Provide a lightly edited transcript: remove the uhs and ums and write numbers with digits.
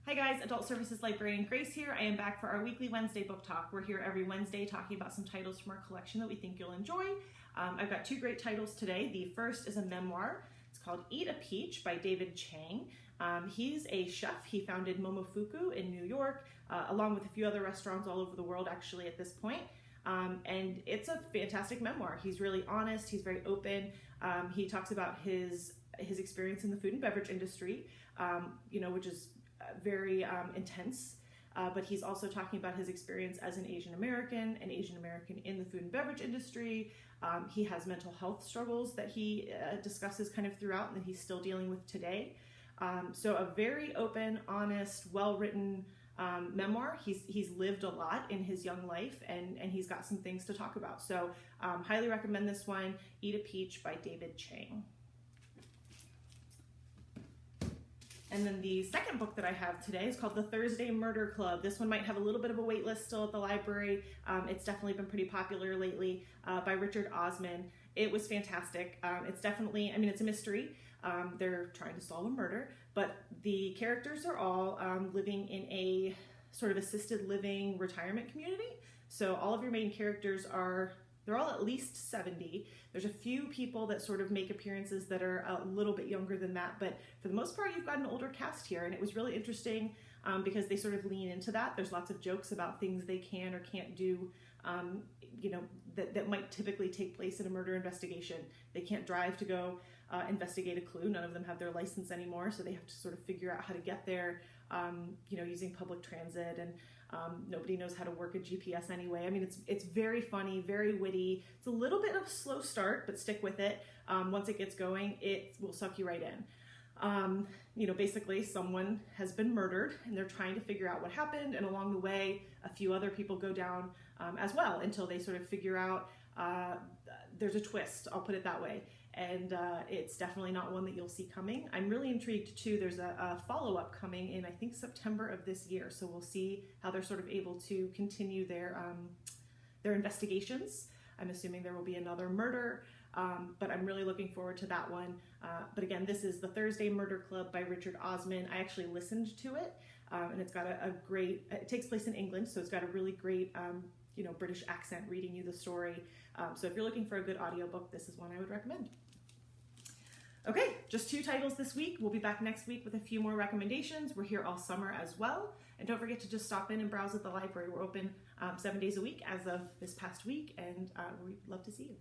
Hi guys, Adult Services Librarian Grace here. I am back for our weekly Wednesday book talk. We're here every Wednesday talking about some titles from our collection that we think you'll enjoy. I've got two great titles today. The first is a memoir. It's called Eat a Peach by David Chang. He's a chef. He founded Momofuku in New York, along with a few other restaurants all over the world actually at this point. And it's a fantastic memoir. He's really honest, he's very open. He talks about his experience in the food and beverage industry, which is very intense, but he's also talking about his experience as an Asian American in the food and beverage industry. He has mental health struggles that he discusses kind of throughout and that he's still dealing with today. So a very open, honest, well-written memoir. He's lived a lot in his young life and he's got some things to talk about. So highly recommend this one, Eat a Peach by David Chang. And then the second book that I have today is called The Thursday Murder Club. This one might have a little bit of a wait list still at the library. It's definitely been pretty popular lately, by Richard Osman. It was fantastic. It's definitely, it's a mystery. They're trying to solve a murder, but the characters are all living in a sort of assisted living retirement community. So all of your main characters they're all at least 70. There's a few people that sort of make appearances that are a little bit younger than that, but for the most part, you've got an older cast here, and it was really interesting because they sort of lean into that. There's lots of jokes about things they can or can't do, that might typically take place in a murder investigation. They can't drive to go investigate a clue. None of them have their license anymore, so they have to sort of figure out how to get there, using public transit, and nobody knows how to work a GPS anyway. It's very funny, very witty. It's a little bit of a slow start, but stick with it. Once it gets going, it will suck you right in. Basically someone has been murdered and they're trying to figure out what happened, and along the way, a few other people go down as well until they sort of figure out there's a twist, I'll put it that way. And it's definitely not one that you'll see coming. I'm really intrigued too. There's a follow-up coming in, I think, September of this year. So we'll see how they're sort of able to continue their investigations. I'm assuming there will be another murder, but I'm really looking forward to that one. But again, this is The Thursday Murder Club by Richard Osman. I actually listened to it, and it's got a great, it takes place in England, so it's got a really great British accent reading you the story. So if you're looking for a good audiobook, this is one I would recommend. Okay, just two titles this week. We'll be back next week with a few more recommendations. We're here all summer as well. And don't forget to just stop in and browse at the library. We're open 7 days a week as of this past week, and we'd love to see you.